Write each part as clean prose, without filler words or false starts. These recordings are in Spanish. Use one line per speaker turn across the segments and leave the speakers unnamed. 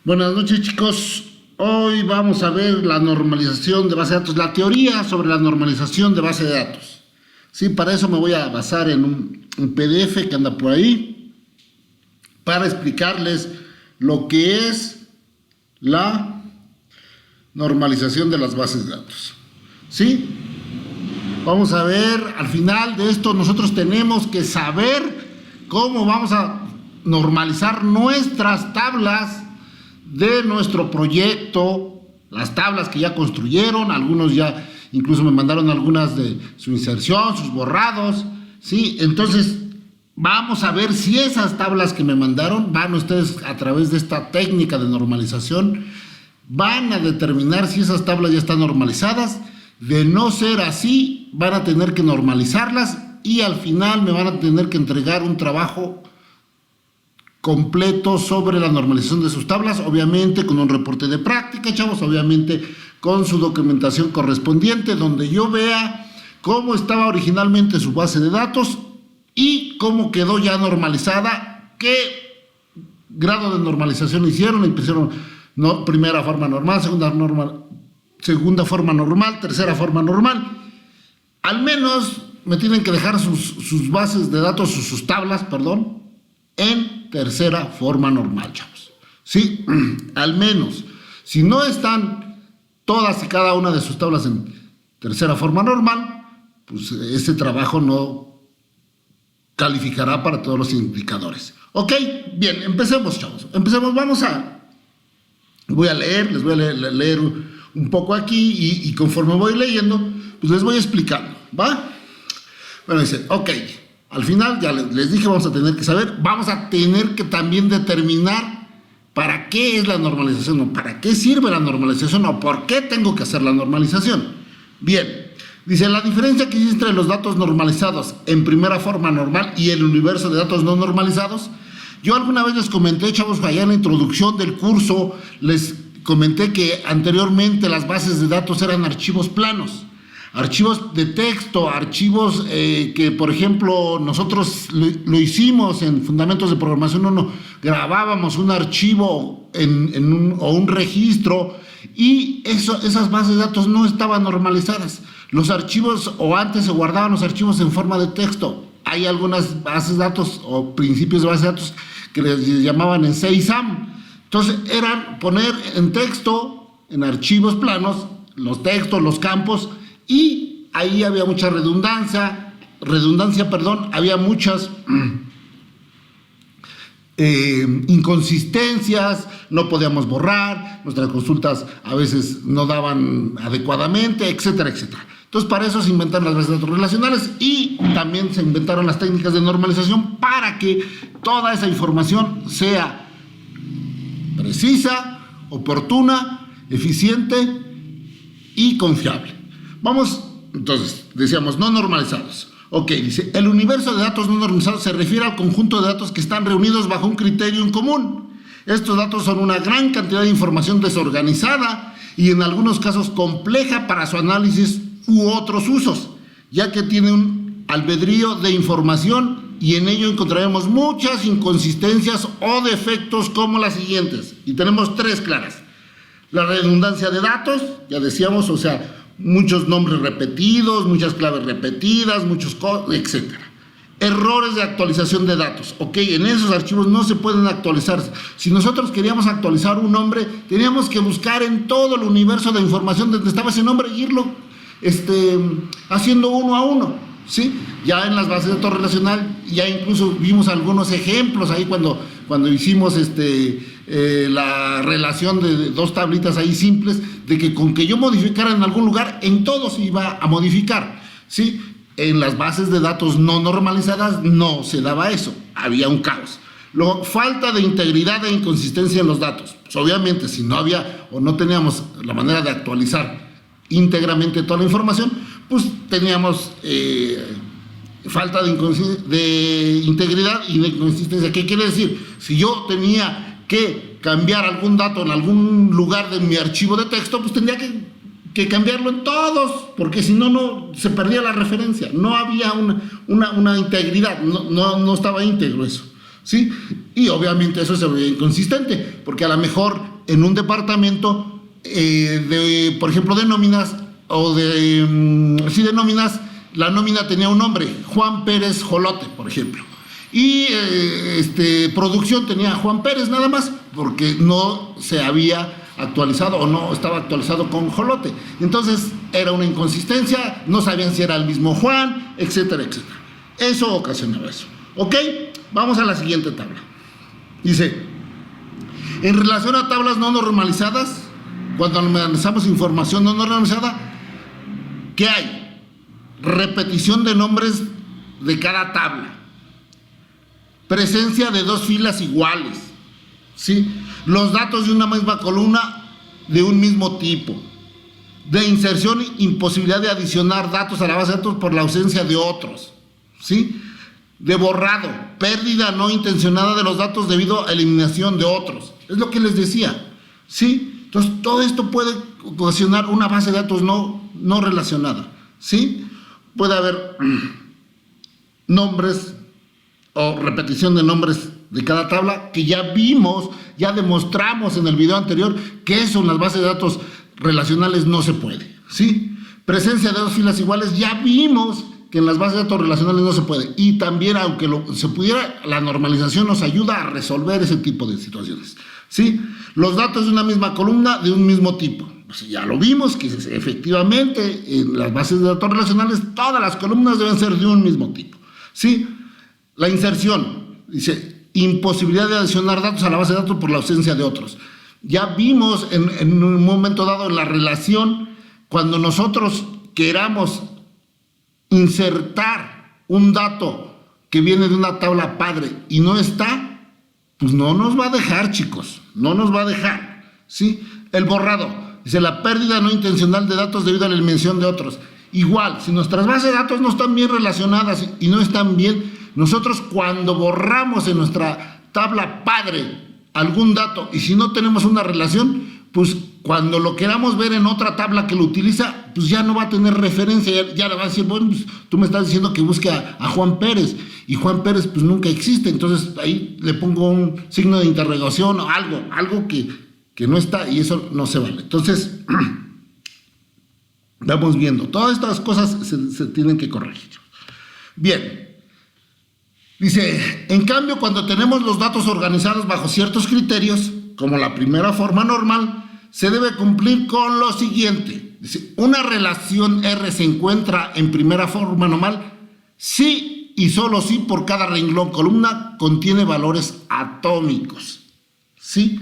Buenas noches, chicos. Hoy vamos a ver la normalización de base de datos, la teoría sobre la normalización de base de datos. Sí, para eso me voy a basar en un PDF que anda por ahí para explicarles lo que es la normalización de las bases de datos. ¿Sí? Vamos a ver, al final de esto nosotros tenemos que saber cómo vamos a normalizar nuestras tablas de nuestro proyecto, las tablas que ya construyeron. Algunos ya incluso me mandaron algunas de su inserción, sus borrados, ¿sí? Entonces vamos a ver si esas tablas que me mandaron, van ustedes a través de esta técnica de normalización, van a determinar si esas tablas ya están normalizadas. De no ser así, van a tener que normalizarlas y al final me van a tener que entregar un trabajo completo sobre la normalización de sus tablas, obviamente con un reporte de práctica, chavos, obviamente con su documentación correspondiente, donde yo vea cómo estaba originalmente su base de datos y cómo quedó ya normalizada, qué grado de normalización hicieron, primera forma normal, segunda forma normal, tercera forma normal. Al menos me tienen que dejar sus bases de datos, sus tablas, perdón, en tercera forma normal, chavos. Sí, al menos. Si no están todas y cada una de sus tablas en tercera forma normal, pues ese trabajo no calificará para todos los indicadores. Ok, bien, empecemos, chavos. Empecemos, voy a leer, les voy a leer un poco aquí y conforme voy leyendo, pues les voy explicando, ¿va? Bueno, dice, ok. Al final, ya les dije, vamos a tener que saber, vamos a tener que también determinar para qué es la normalización, o para qué sirve la normalización, o por qué tengo que hacer la normalización. Bien, dice, la diferencia que existe entre los datos normalizados en primera forma normal y el universo de datos no normalizados. Yo alguna vez les comenté, chavos, allá en la introducción del curso, les comenté que anteriormente las bases de datos eran archivos planos. Archivos de texto, archivos que, por ejemplo, nosotros lo hicimos en Fundamentos de Programación 1, grabábamos un archivo o un registro y esas bases de datos no estaban normalizadas. Los archivos, o antes se guardaban los archivos en forma de texto. Hay algunas bases de datos o principios de bases de datos que les llamaban en CISAM. Entonces, eran poner en texto, en archivos planos, los textos, los campos, y ahí había mucha redundancia, había muchas inconsistencias, no podíamos borrar, nuestras consultas a veces no daban adecuadamente, etcétera, etcétera. Entonces, para eso se inventaron las bases de datos relacionales y también se inventaron las técnicas de normalización para que toda esa información sea precisa, oportuna, eficiente y confiable. Vamos, entonces, decíamos, no normalizados. Ok, dice, el universo de datos no normalizados se refiere al conjunto de datos que están reunidos bajo un criterio en común. Estos datos son una gran cantidad de información desorganizada y en algunos casos compleja para su análisis u otros usos, ya que tiene un albedrío de información y en ello encontraremos muchas inconsistencias o defectos como las siguientes. Y tenemos tres claras. La redundancia de datos, ya decíamos, o sea, muchos nombres repetidos, muchas claves repetidas, etcétera. Errores de actualización de datos. Ok, en esos archivos no se pueden actualizar. Si nosotros queríamos actualizar un nombre, teníamos que buscar en todo el universo de información donde estaba ese nombre y irlo haciendo uno a uno, ¿sí? Ya en las bases de datos relacional, ya incluso vimos algunos ejemplos ahí cuando hicimos la relación de dos tablitas ahí simples, de que con que yo modificara en algún lugar, en todo se iba a modificar, ¿sí? En las bases de datos no normalizadas no se daba eso, había un caos. Luego, falta de integridad e inconsistencia en los datos. Pues obviamente, si no había o no teníamos la manera de actualizar íntegramente toda la información, pues teníamos falta de integridad y de inconsistencia. ¿Qué quiere decir? Si yo tenía que cambiar algún dato en algún lugar de mi archivo de texto, pues tendría que cambiarlo en todos, porque si no se perdía la referencia, no había una integridad, no estaba íntegro eso, ¿sí? Y obviamente eso se ve inconsistente, porque a lo mejor en un departamento, por ejemplo, de nóminas, de nóminas, la nómina tenía un nombre, Juan Pérez Jolote, por ejemplo. Y producción tenía Juan Pérez nada más, porque no se había actualizado o no estaba actualizado con Jolote. Entonces era una inconsistencia, no sabían si era el mismo Juan, etcétera, etcétera. Eso ocasionaba eso. ¿Ok? Vamos a la siguiente tabla. Dice, en relación a tablas no normalizadas, cuando analizamos información no normalizada, ¿qué hay? Repetición de nombres de cada tabla. Presencia de dos filas iguales, ¿sí? Los datos de una misma columna de un mismo tipo. De inserción, imposibilidad de adicionar datos a la base de datos por la ausencia de otros, ¿sí? De borrado, pérdida no intencionada de los datos debido a eliminación de otros. Es lo que les decía, ¿sí? Entonces, todo esto puede ocasionar una base de datos no relacionada, ¿sí? Puede haber nombres o repetición de nombres de cada tabla, que ya vimos, ya demostramos en el video anterior que eso en las bases de datos relacionales no se puede, ¿sí? Presencia de dos filas iguales, ya vimos que en las bases de datos relacionales no se puede. Y también, aunque se pudiera, la normalización nos ayuda a resolver ese tipo de situaciones, ¿sí? Los datos de una misma columna de un mismo tipo. Pues ya lo vimos, que efectivamente en las bases de datos relacionales todas las columnas deben ser de un mismo tipo, ¿sí? La inserción, dice, imposibilidad de adicionar datos a la base de datos por la ausencia de otros. Ya vimos en un momento dado en la relación, cuando nosotros queramos insertar un dato que viene de una tabla padre y no está, pues no nos va a dejar, chicos, no nos va a dejar, ¿sí? El borrado, dice, la pérdida no intencional de datos debido a la eliminación de otros. Igual, si nuestras bases de datos no están bien relacionadas y no están bien, nosotros cuando borramos en nuestra tabla padre algún dato y si no tenemos una relación, pues cuando lo queramos ver en otra tabla que lo utiliza, pues ya no va a tener referencia, ya le va a decir, bueno, pues tú me estás diciendo que busque a Juan Pérez, y Juan Pérez pues nunca existe, entonces ahí le pongo un signo de interrogación o algo que no está, y eso no se vale. Entonces, vamos viendo, todas estas cosas se tienen que corregir. Bien. Dice, en cambio, cuando tenemos los datos organizados bajo ciertos criterios, como la primera forma normal, se debe cumplir con lo siguiente. Dice, una relación R se encuentra en primera forma normal si y solo si por cada renglón columna contiene valores atómicos, ¿sí?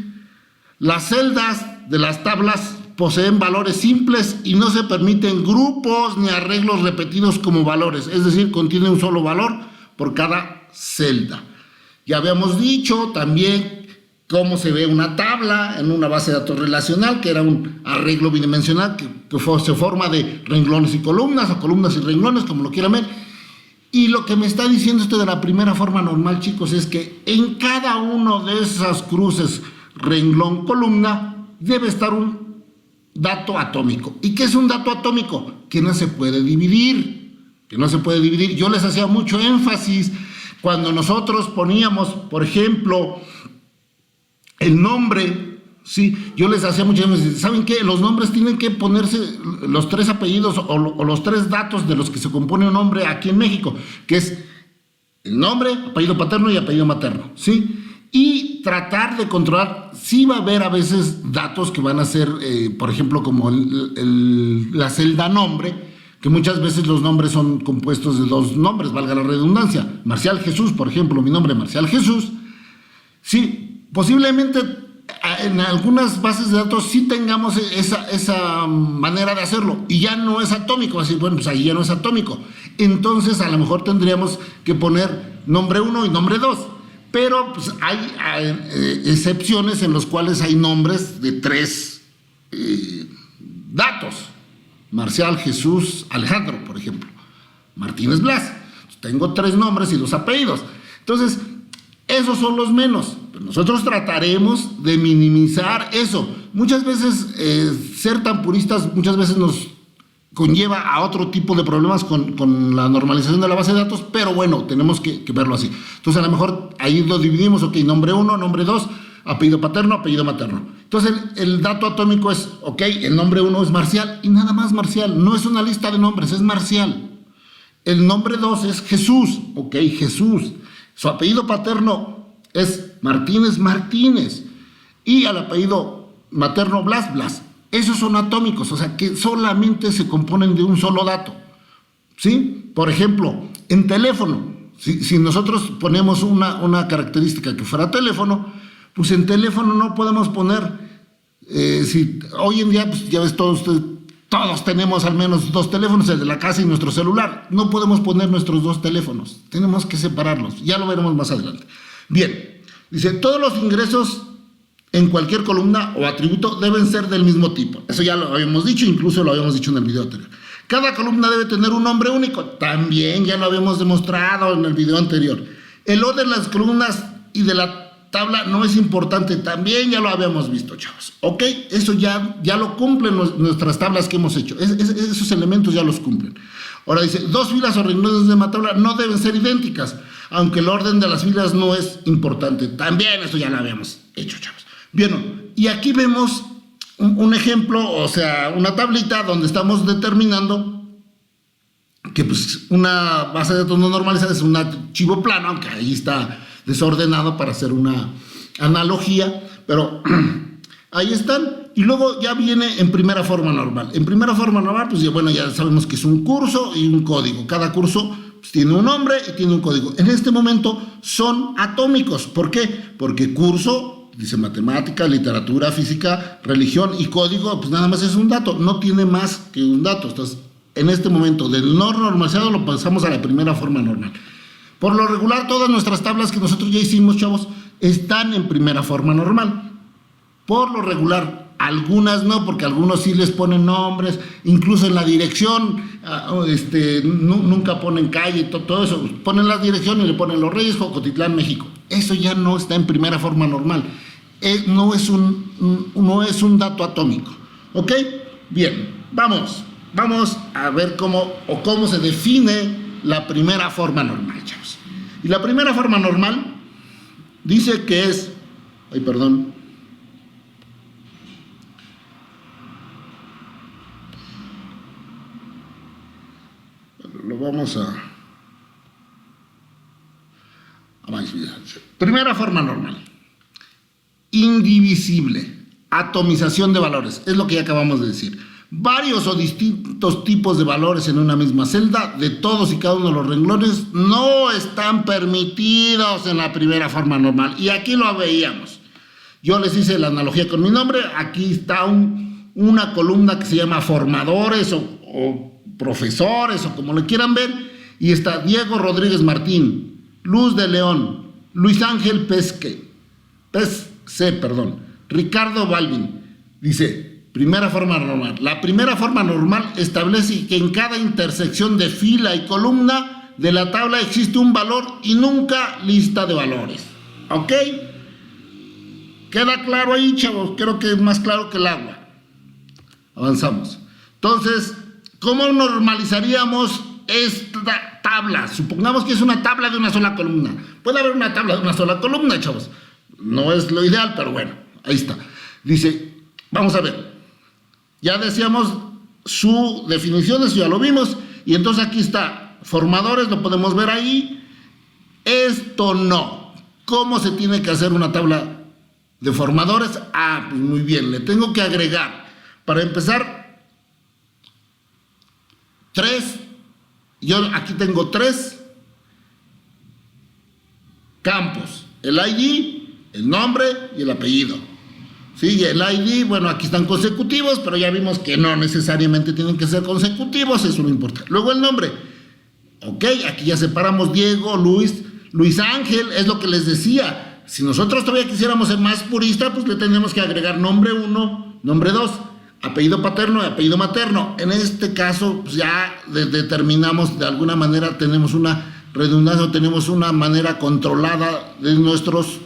Las celdas de las tablas poseen valores simples y no se permiten grupos ni arreglos repetidos como valores, es decir, contiene un solo valor por cada celda. Ya habíamos dicho también cómo se ve una tabla en una base de datos relacional, que era un arreglo bidimensional que se forma de renglones y columnas, o columnas y renglones, como lo quieran ver. Y lo que me está diciendo esto de la primera forma normal, chicos, es que en cada uno de esas cruces renglón, columna, debe estar un dato atómico. ¿Y qué es un dato atómico? Que no se puede dividir, Yo les hacía mucho énfasis cuando nosotros poníamos, por ejemplo, el nombre, ¿sí? Yo les hacía mucho énfasis. ¿Saben qué? Los nombres tienen que ponerse los tres apellidos o los tres datos de los que se compone un nombre aquí en México, que es el nombre, apellido paterno y apellido materno, ¿sí? Y tratar de controlar, sí va a haber a veces datos que van a ser, por ejemplo, como la celda nombre, que muchas veces los nombres son compuestos de dos nombres, valga la redundancia. Marcial Jesús, por ejemplo, mi nombre Marcial Jesús. Sí, posiblemente en algunas bases de datos sí tengamos esa manera de hacerlo y ya no es atómico, así, bueno, pues ahí ya no es atómico. Entonces a lo mejor tendríamos que poner nombre 1 y nombre 2, pero pues hay excepciones en los cuales hay nombres de tres datos. Marcial Jesús Alejandro, por ejemplo. Martínez Blas. Tengo 3 nombres y 2 apellidos. Entonces, esos son los menos. Pero nosotros trataremos de minimizar eso. Muchas veces, ser tan puristas, muchas veces conlleva a otro tipo de problemas con la normalización de la base de datos, pero bueno, tenemos que verlo así. Entonces, a lo mejor ahí lo dividimos, ok, nombre 1, nombre 2, apellido paterno, apellido materno. Entonces, el dato atómico es, ok, el nombre 1 es Marcial y nada más Marcial, no es una lista de nombres, es Marcial. El nombre 2 es Jesús, ok, Jesús. Su apellido paterno es Martínez, Martínez. Y al apellido materno, Blas, Blas. Esos son atómicos, o sea que solamente se componen de un solo dato, ¿sí? Por ejemplo, en teléfono, si nosotros ponemos una característica que fuera teléfono, pues en teléfono no podemos poner, si hoy en día, pues ya ves, todos tenemos al menos 2 teléfonos, el de la casa y nuestro celular. No podemos poner nuestros 2 teléfonos, tenemos que separarlos, ya lo veremos más adelante. Bien, dice, todos los ingresos en cualquier columna o atributo deben ser del mismo tipo. Eso ya lo habíamos dicho, incluso lo habíamos dicho en el video anterior. Cada columna debe tener un nombre único. También ya lo habíamos demostrado en el video anterior. El orden de las columnas y de la tabla no es importante. También ya lo habíamos visto, chavos. ¿Ok? Eso ya lo cumplen nuestras tablas que hemos hecho. Esos elementos ya los cumplen. Ahora dice, 2 filas o renglones de una tabla no deben ser idénticas, aunque el orden de las filas no es importante. También eso ya lo habíamos hecho, chavos. Bien, y aquí vemos un ejemplo, o sea, una tablita donde estamos determinando que pues una base de datos no normalizada es un archivo plano, aunque ahí está desordenado para hacer una analogía, pero ahí están. Y luego ya viene en primera forma normal. En primera forma normal, pues bueno, ya sabemos que es un curso y un código. Cada curso pues, tiene un nombre y tiene un código. En este momento son atómicos. ¿Por qué? Porque curso dice matemática, literatura, física, religión y código, pues nada más es un dato, no tiene más que un dato. Entonces, en este momento del no normalizado lo pasamos a la primera forma normal. Por lo regular, todas nuestras tablas que nosotros ya hicimos, chavos, están en primera forma normal. Por lo regular, algunas no, porque algunos sí les ponen nombres, incluso en la dirección, nunca ponen calle, todo eso, ponen la dirección y le ponen Los Reyes, Jocotitlán, México. Eso ya no está en primera forma normal. No es un dato atómico. ¿Ok? Bien, vamos a ver cómo se define la primera forma normal, chavos. Y la primera forma normal dice que es... Ay, perdón. Lo vamos a primera forma normal. Indivisible. Atomización de valores. Es lo que ya acabamos de decir. Varios o distintos tipos de valores en una misma celda de todos y cada uno de los renglones no están permitidos en la primera forma normal. Y aquí lo veíamos. Yo les hice la analogía con mi nombre. Aquí está una columna que se llama formadores o profesores o como le quieran ver, y está Diego Rodríguez Martín, Luz de León, Luis Ángel Ricardo Balvin. Dice, primera forma normal. La primera forma normal establece que en cada intersección de fila y columna de la tabla existe un valor y nunca lista de valores. ¿Ok? ¿Queda claro ahí, chavos? Creo que es más claro que el agua. Avanzamos. Entonces, ¿cómo normalizaríamos esta tabla? Supongamos que es una tabla de una sola columna. Puede haber una tabla de una sola columna, chavos. No es lo ideal, pero bueno, ahí está. Dice, vamos a ver. Ya decíamos su definición, eso ya lo vimos. Y entonces aquí está, formadores, lo podemos ver ahí. Esto no. ¿Cómo se tiene que hacer una tabla de formadores? Ah, pues muy bien, le tengo que agregar. Para empezar, 3, yo aquí tengo 3 campos, el ID, el nombre y el apellido. Sí, y el ID, bueno, aquí están consecutivos, pero ya vimos que no necesariamente tienen que ser consecutivos, eso no importa. Luego el nombre, ok, aquí ya separamos Diego, Luis Ángel, es lo que les decía. Si nosotros todavía quisiéramos ser más purista, pues le tendríamos que agregar nombre 1, nombre 2, apellido paterno y apellido materno. En este caso, pues ya determinamos, de alguna manera tenemos una redundancia, tenemos una manera controlada de nuestros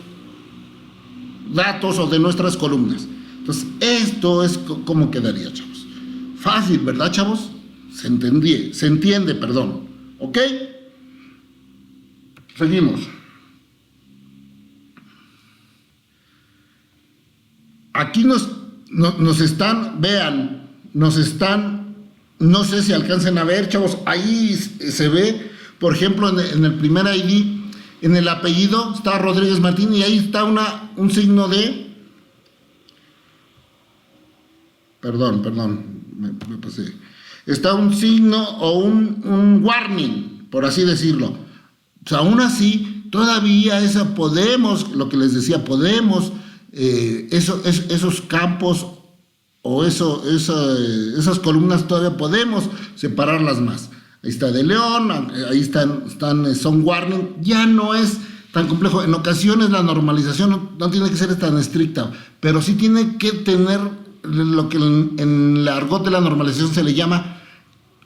datos o de nuestras columnas. Entonces, esto es como quedaría, chavos. Fácil, ¿verdad, chavos? se entiende, perdón. ¿Ok? Seguimos. Aquí nos están, vean, no sé si alcancen a ver, chavos, ahí se ve, por ejemplo, en el primer ID, en el apellido está Rodríguez Martín y ahí está un signo de, perdón, me pasé, está un signo o un warning, por así decirlo. O sea, aún así, todavía podemos, lo que les decía, podemos, esos campos o esas columnas todavía podemos separarlas más. Ahí está de León, ahí son warning, ya no es tan complejo. En ocasiones la normalización no tiene que ser tan estricta, pero sí tiene que tener lo que en el argot de la normalización se le llama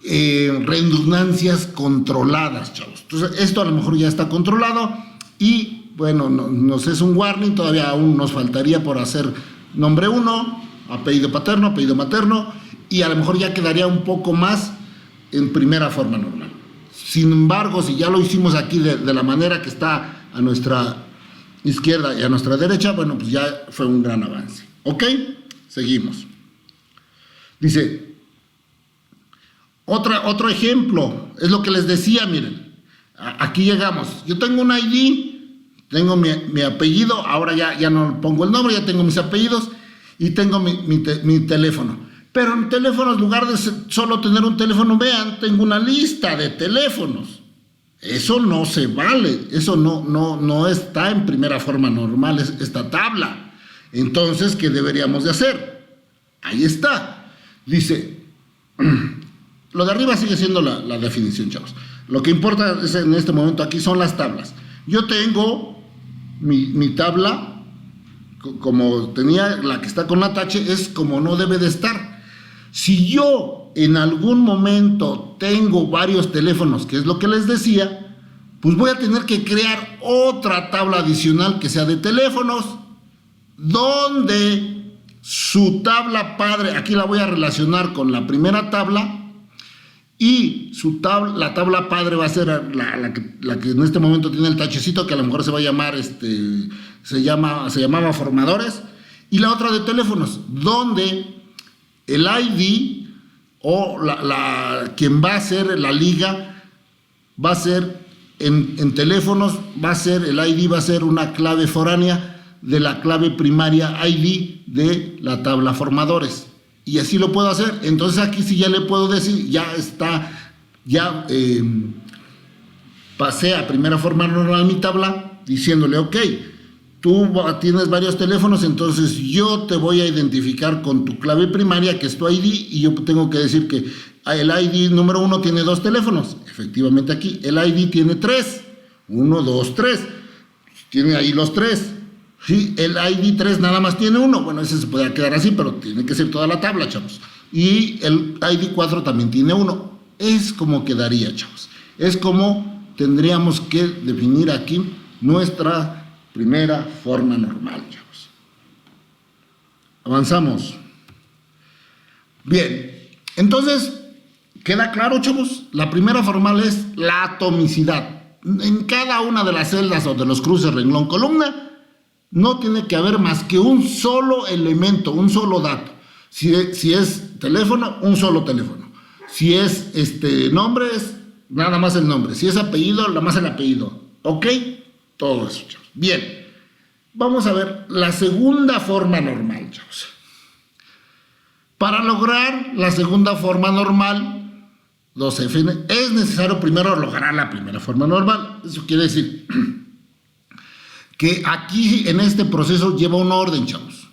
redundancias controladas, chavos. Entonces esto a lo mejor ya está controlado y bueno, nos es un warning, todavía aún nos faltaría por hacer nombre 1, apellido paterno, apellido materno, y a lo mejor ya quedaría un poco más en primera forma normal. Sin embargo, si ya lo hicimos aquí de la manera que está a nuestra izquierda y a nuestra derecha, bueno, pues ya fue un gran avance. ¿Ok? Seguimos. Dice, otro ejemplo, es lo que les decía, miren, aquí llegamos. Yo tengo un ID, tengo mi apellido, ahora ya no pongo el nombre, ya tengo mis apellidos y tengo mi teléfono. Pero en teléfonos, en lugar de solo tener un teléfono, vean, tengo una lista de teléfonos. Eso no se vale, eso no está en primera forma normal, esta tabla. Entonces, ¿qué deberíamos de hacer? Ahí está. Dice, lo de arriba sigue siendo la definición, chavos. Lo que importa en este momento aquí son las tablas. Yo tengo mi tabla, como tenía la que está con la tache, es como no debe de estar. Si yo en algún momento tengo varios teléfonos, que es lo que les decía, pues voy a tener que crear otra tabla adicional que sea de teléfonos, donde su tabla padre, aquí la voy a relacionar con la primera tabla, y la tabla padre va a ser la que en este momento tiene el tachecito, que a lo mejor se va a llamar, se llamaba formadores, y la otra de teléfonos, donde el ID o quien va a hacer la liga va a ser en teléfonos, el ID va a ser una clave foránea de la clave primaria ID de la tabla formadores. Y así lo puedo hacer. Entonces aquí sí ya le puedo decir, pasé a primera forma normal mi tabla, diciéndole, ok, tú tienes varios teléfonos, entonces yo te voy a identificar con tu clave primaria, que es tu ID, y yo tengo que decir que el ID número 1 tiene 2 teléfonos. Efectivamente aquí, el ID tiene 3. 1, 2, 3. Tiene ahí los 3. Sí, el ID 3 nada más tiene 1. Bueno, ese se puede quedar así, pero tiene que ser toda la tabla, chavos. Y el ID 4 también tiene 1. Es como quedaría, chavos. Es como tendríamos que definir aquí nuestra primera forma normal, chavos. Avanzamos. Bien, entonces, ¿queda claro, chavos? La primera formal es la atomicidad. En cada una de las celdas o de los cruces renglón columna, no tiene que haber más que un solo elemento, un solo dato. Si es teléfono, un solo teléfono. Si es nombre, es nada más el nombre. Si es apellido, nada más el apellido. ¿Ok? Todo eso, chavos. Bien. Vamos a ver la segunda forma normal, chavos. Para lograr la segunda forma normal, 2FN, es necesario primero lograr la primera forma normal. Eso quiere decir que aquí en este proceso lleva un orden, chavos.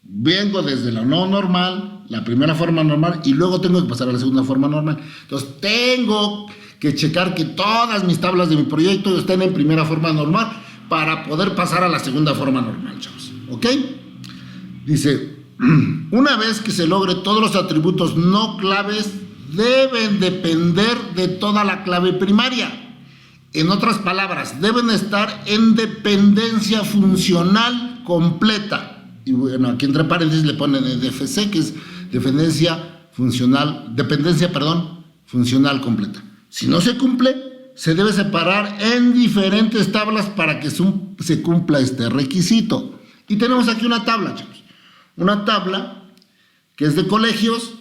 Vengo desde la no normal, la primera forma normal, y luego tengo que pasar a la segunda forma normal. Entonces tengo que checar que todas mis tablas de mi proyecto estén en primera forma normal para poder pasar a la segunda forma normal, chavos. ¿Ok? Dice, una vez que se logre todos los atributos no claves, deben depender de toda la clave primaria. En otras palabras, deben estar en dependencia funcional completa. Y bueno, aquí entre paréntesis le ponen el DFC, que es dependencia funcional completa. Si no se cumple, se debe separar en diferentes tablas para que se cumpla este requisito. Y tenemos aquí una tabla, chicos. Una tabla que es de colegios,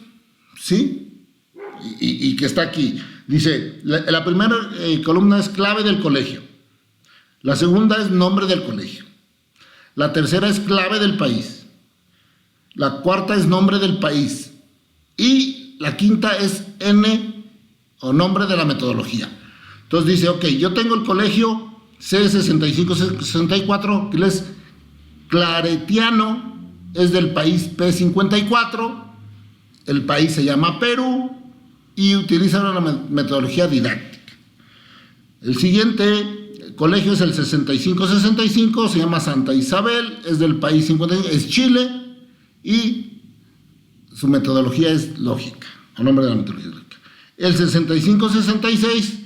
¿sí? Y que está aquí. Dice, la primera columna es clave del colegio. La segunda es nombre del colegio. La tercera es clave del país. La cuarta es nombre del país. Y la quinta es N o nombre de la metodología. Entonces dice, ok, yo tengo el colegio C6564, que es claretiano, es del país P54, el país se llama Perú y utiliza una metodología didáctica. El siguiente colegio es el 6565, se llama Santa Isabel, es del país 55, es Chile y su metodología es lógica, o nombre de la metodología lógica. El 6566,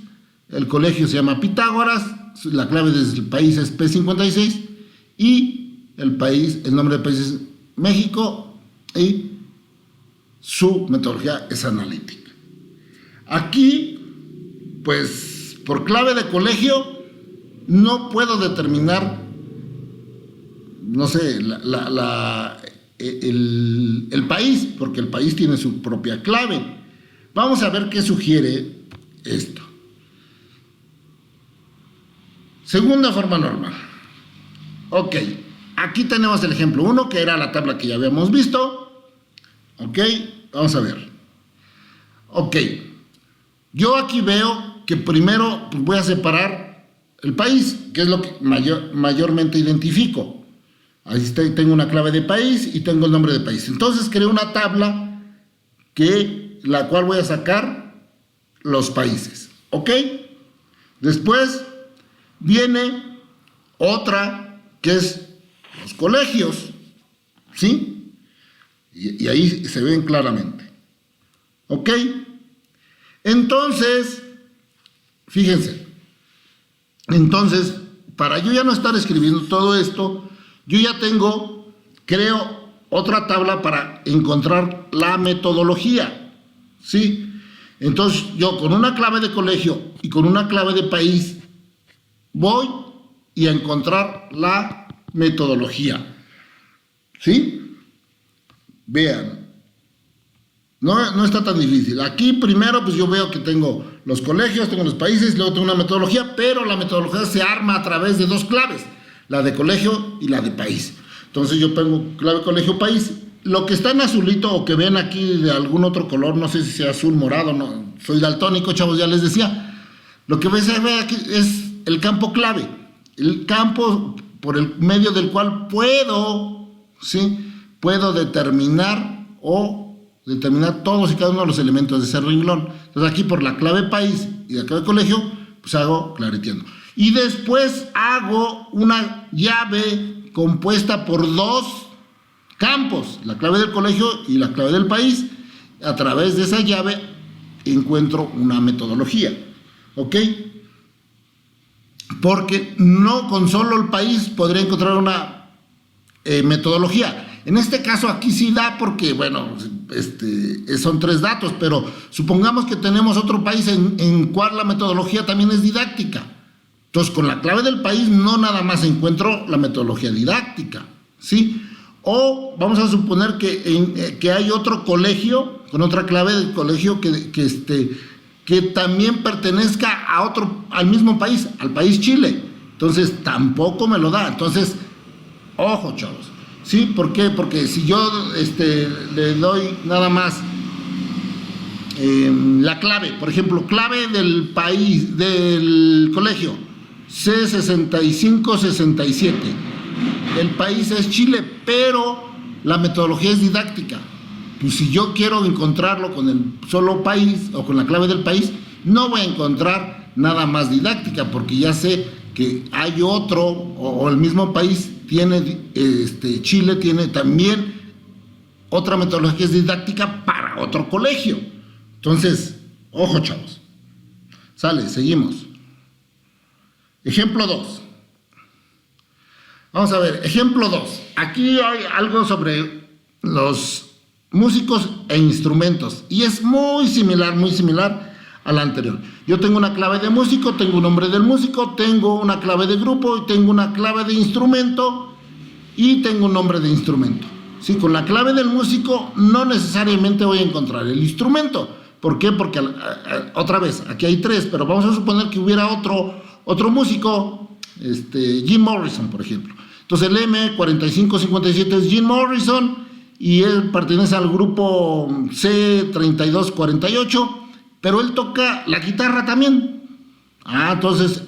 el colegio se llama Pitágoras, la clave del país es P56 y el nombre del país es México y su metodología es analítica. Aquí, pues, por clave de colegio, no puedo determinar, no sé, el país, porque el país tiene su propia clave. Vamos a ver qué sugiere esto. Segunda forma normal. Ok, aquí tenemos el ejemplo 1, que era la tabla que ya habíamos visto. Ok, vamos a ver. Ok, yo aquí veo que primero pues, voy a separar el país, que es lo que mayormente identifico. Ahí tengo una clave de país y tengo el nombre de país. Entonces creo una tabla la cual voy a sacar los países. ¿Ok? Después viene otra que es los colegios. ¿Sí? Y ahí se ven claramente. ¿Ok? Entonces, fíjense. Entonces, para yo ya no estar escribiendo todo esto, yo ya creo otra tabla para encontrar la metodología, ¿sí? Entonces, yo con una clave de colegio y con una clave de país voy y a encontrar la metodología, ¿sí? Vean, no está tan difícil. Aquí primero, pues yo veo que tengo los colegios, tengo los países, luego tengo una metodología, pero la metodología se arma a través de dos claves, la de colegio y la de país. Entonces yo pongo clave colegio país. Lo que está en azulito o que ven aquí de algún otro color, no sé si sea azul, morado, no, soy daltónico, chavos, ya les decía. Lo que se ve aquí es el campo clave, el campo por el medio del cual puedo determinar todos y cada uno de los elementos de ese renglón. Entonces aquí por la clave país y la clave colegio, pues hago clareteando. Y después hago una llave compuesta por dos campos, la clave del colegio y la clave del país. A través de esa llave encuentro una metodología, ¿ok? Porque no con solo el país podría encontrar una metodología. En este caso aquí sí da porque, bueno, son 3 datos, pero supongamos que tenemos otro país en cual la metodología también es didáctica. Entonces, con la clave del país no nada más encuentro la metodología didáctica, ¿sí? O vamos a suponer que hay otro colegio con otra clave del colegio que también pertenezca al mismo país, al país Chile. Entonces, tampoco me lo da. Entonces, ojo, chavos. ¿Sí? ¿Por qué? Porque si yo le doy nada más la clave, por ejemplo, clave del país, del colegio, C6567. El país es Chile, pero la metodología es didáctica. Pues si yo quiero encontrarlo con el solo país o con la clave del país, no voy a encontrar nada más didáctica, porque ya sé que hay otro o el mismo país tiene, Chile tiene también otra metodología que es didáctica para otro colegio. Entonces, ojo, chavos. Sale, seguimos. Ejemplo 2. Vamos a ver, ejemplo 2. Aquí hay algo sobre los músicos e instrumentos. Y es muy similar a la anterior. Yo tengo una clave de músico, tengo un nombre del músico, tengo una clave de grupo, y tengo una clave de instrumento y tengo un nombre de instrumento. Sí, con la clave del músico no necesariamente voy a encontrar el instrumento. ¿Por qué? Porque otra vez, aquí hay 3, pero vamos a suponer que hubiera otro músico, Jim Morrison, por ejemplo. Entonces el M4557 es Jim Morrison y él pertenece al grupo C3248, pero él toca la guitarra también. Entonces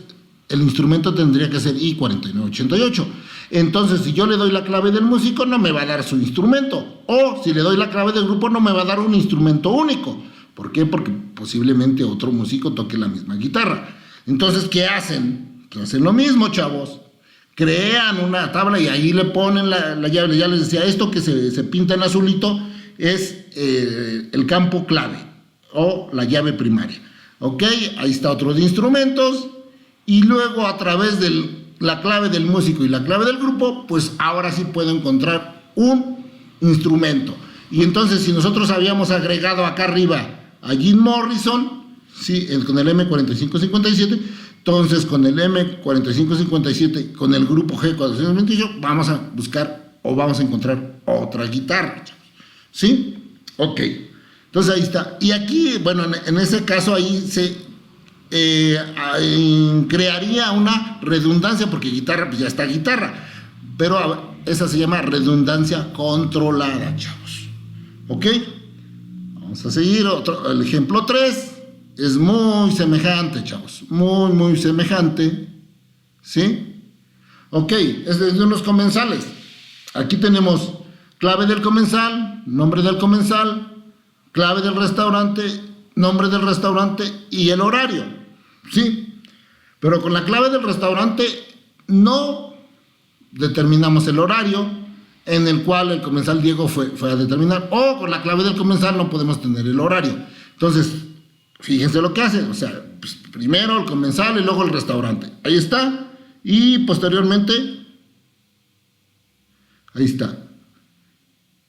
el instrumento tendría que ser I4988. Entonces, si yo le doy la clave del músico, no me va a dar su instrumento. O si le doy la clave del grupo, no me va a dar un instrumento único. ¿Por qué? Porque posiblemente otro músico toque la misma guitarra. Entonces, ¿qué hacen? Que hacen lo mismo, chavos. Crean una tabla y ahí le ponen la llave. Ya les decía, esto que se pinta en azulito es el campo clave o la llave primaria. ¿Ok? Ahí está otro de instrumentos. Y luego a través de la clave del músico y la clave del grupo, pues ahora sí puedo encontrar un instrumento. Y entonces, si nosotros habíamos agregado acá arriba a Jim Morrison, ¿sí? Con el M4557, entonces con el M4557, con el grupo G428, vamos a buscar o vamos a encontrar otra guitarra, ¿sí? Ok, entonces ahí está. Y aquí, bueno, en ese caso ahí se crearía una redundancia, porque guitarra, pues ya está guitarra, pero esa se llama redundancia controlada, chavos. ¿Ok? Vamos a seguir. El ejemplo 3 es muy semejante, chavos, muy semejante, ¿sí? Ok, es de unos comensales. Aquí tenemos clave del comensal, nombre del comensal, clave del restaurante, nombre del restaurante y el horario, ¿sí? Pero con la clave del restaurante no determinamos el horario en el cual el comensal Diego fue a determinar, o con la clave del comensal no podemos tener el horario. Entonces, fíjense lo que hace, o sea, pues primero el comensal y luego el restaurante. Ahí está, y posteriormente, ahí está.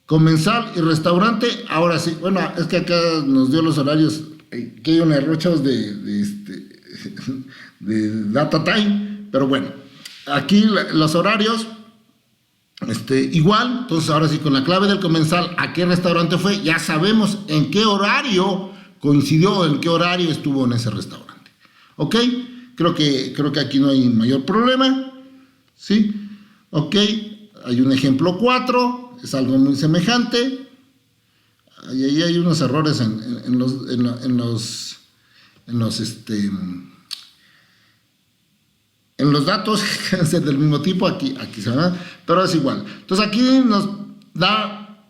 Comensal y restaurante, ahora sí, bueno, es que acá nos dio los horarios, que hay un error, chavos, de data time, pero bueno, aquí los horarios, igual, entonces ahora sí, con la clave del comensal, a qué restaurante fue, ya sabemos en qué horario coincidió, en qué horario estuvo en ese restaurante, ¿ok? Creo que aquí no hay mayor problema, ¿sí? Ok, hay un ejemplo 4, es algo muy semejante. Ahí hay unos errores en los datos del mismo tipo, aquí se va, pero es igual. Entonces aquí nos da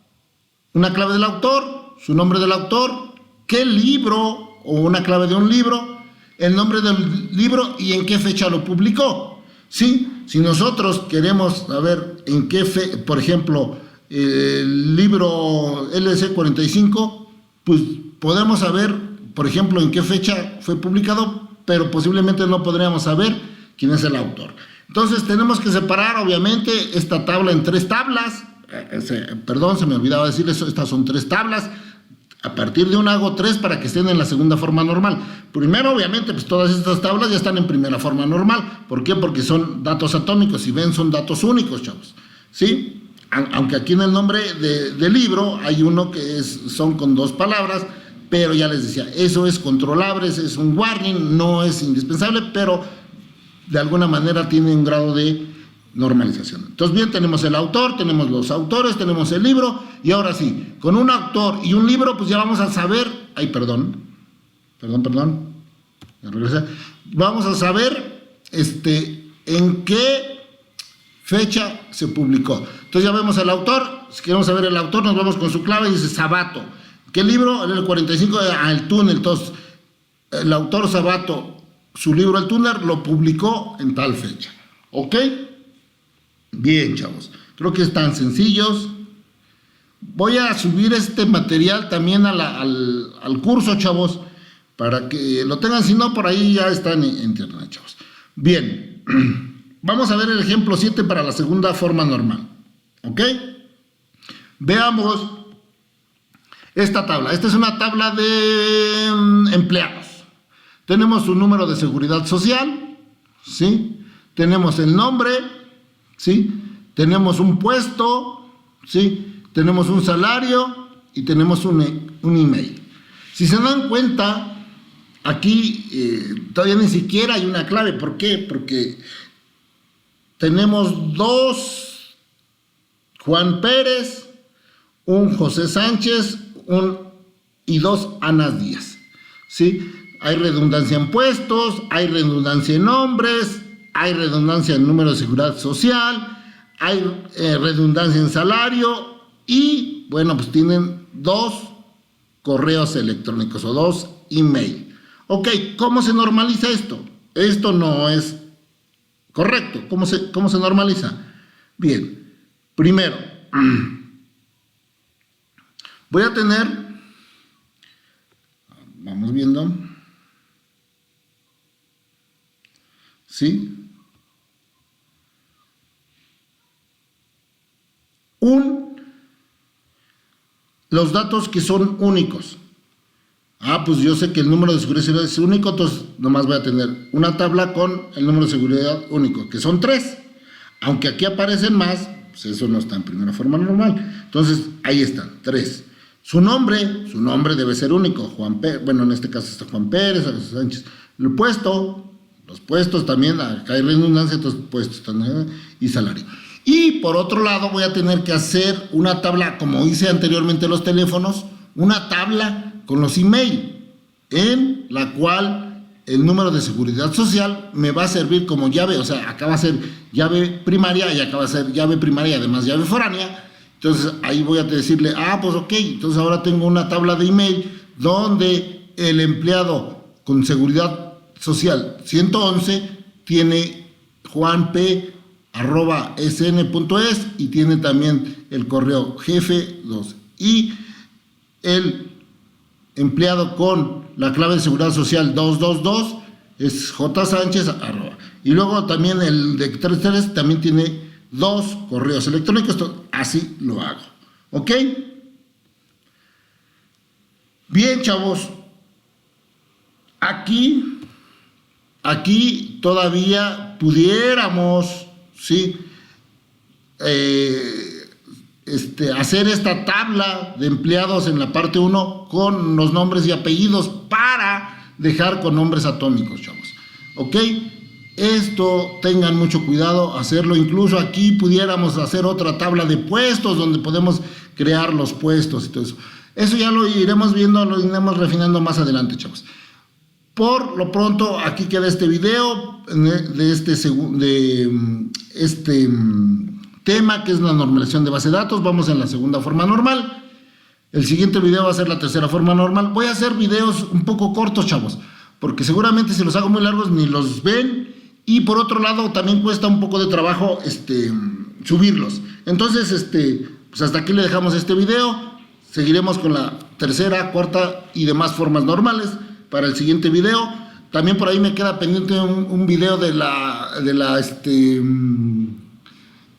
una clave del autor, su nombre del autor, qué libro o una clave de un libro, el nombre del libro y en qué fecha lo publicó, ¿sí? Si nosotros queremos saber en qué por ejemplo, el libro LC45, pues podemos saber, por ejemplo, en qué fecha fue publicado, pero posiblemente no podríamos saber quién es el autor. Entonces tenemos que separar, obviamente, esta tabla en 3 tablas. Perdón, se me olvidaba decir eso, estas son 3 tablas. A partir de una hago 3 para que estén en la segunda forma normal. Primero, obviamente, pues todas estas tablas ya están en primera forma normal. ¿Por qué? Porque son datos atómicos, si ven, son datos únicos, chavos, ¿sí? Aunque aquí en el nombre del libro hay uno que son con 2 palabras, pero ya les decía, eso es controlable, es un warning, no es indispensable, pero de alguna manera tiene un grado de normalización. Entonces, bien, tenemos el autor, tenemos los autores, tenemos el libro, y ahora sí, con un autor y un libro, pues ya vamos a saber, vamos a saber en qué fecha se publicó. Entonces ya vemos el autor, si queremos saber el autor, nos vamos con su clave y dice Sabato. ¿Qué libro? En el 45, El Túnel. Entonces, el autor Sabato, su libro El Túnel, lo publicó en tal fecha. ¿Ok? Bien, chavos. Creo que están sencillos. Voy a subir este material también al curso, chavos, para que lo tengan. Si no, por ahí ya está en internet, chavos. Bien. Vamos a ver el ejemplo 7 para la segunda forma normal. ¿Ok? Veamos esta tabla. Esta es una tabla de empleados. Tenemos su número de seguridad social, ¿sí? Tenemos el nombre, ¿sí? Tenemos un puesto, ¿sí? Tenemos un salario y tenemos un email. Si se dan cuenta, aquí todavía ni siquiera hay una clave. ¿Por qué? Porque tenemos 2 Juan Pérez, un José Sánchez y 2 Anas Díaz, ¿sí? Hay redundancia en puestos, hay redundancia en nombres, hay redundancia en número de seguridad social, hay redundancia en salario y, bueno, pues tienen 2 correos electrónicos o 2 email. Ok, ¿cómo se normaliza esto? Esto no es correcto. ¿Cómo se normaliza? Bien, primero, voy a tener, vamos viendo, ¿sí? Los datos que son únicos. Pues yo sé que el número de seguridad es único, entonces nomás voy a tener una tabla con el número de seguridad único, que son 3. Aunque aquí aparecen más, pues eso no está en primera forma normal. Entonces, ahí están, 3. Su nombre debe ser único. Juan Pérez, bueno, en este caso está Juan Pérez, José Sánchez. El puesto, los puestos también, acá hay redundancia, entonces puestos también, y salario. Y por otro lado voy a tener que hacer una tabla, como hice anteriormente los teléfonos, una tabla con los email, en la cual el número de seguridad social me va a servir como llave. O sea, acá va a ser llave primaria y acá va a ser llave primaria y además llave foránea. Entonces ahí voy a decirle, pues ok, entonces ahora tengo una tabla de email donde el empleado con seguridad social 111 tiene juanp@sn.es y tiene también el correo jefe 2, y el empleado con la clave de seguridad social 222 es jsánchez@. Y luego también el de 33 también tiene 2 correos electrónicos. Así lo hago, ¿ok? Bien, chavos, aquí todavía pudiéramos, ¿sí? Hacer esta tabla de empleados en la parte 1 con los nombres y apellidos para dejar con nombres atómicos, chavos, ¿ok? Esto tengan mucho cuidado hacerlo. Incluso aquí pudiéramos hacer otra tabla de puestos donde podemos crear los puestos y todo eso. Eso ya lo iremos viendo, lo iremos refinando más adelante, chavos. Por lo pronto, aquí queda este video de este tema, que es la normalización de base de datos. Vamos en la segunda forma normal. El siguiente video va a ser la tercera forma normal. Voy a hacer videos un poco cortos, chavos, porque seguramente si los hago muy largos ni los ven. Y por otro lado, también cuesta un poco de trabajo subirlos. Entonces, pues hasta aquí le dejamos este video. Seguiremos con la tercera, cuarta y demás formas normales para el siguiente video. También por ahí me queda pendiente un video de la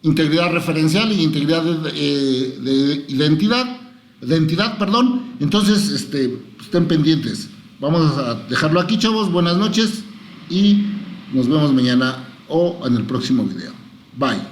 integridad referencial y integridad de identidad, perdón. Entonces, estén pendientes. Vamos a dejarlo aquí, chavos. Buenas noches y nos vemos mañana o en el próximo video. Bye.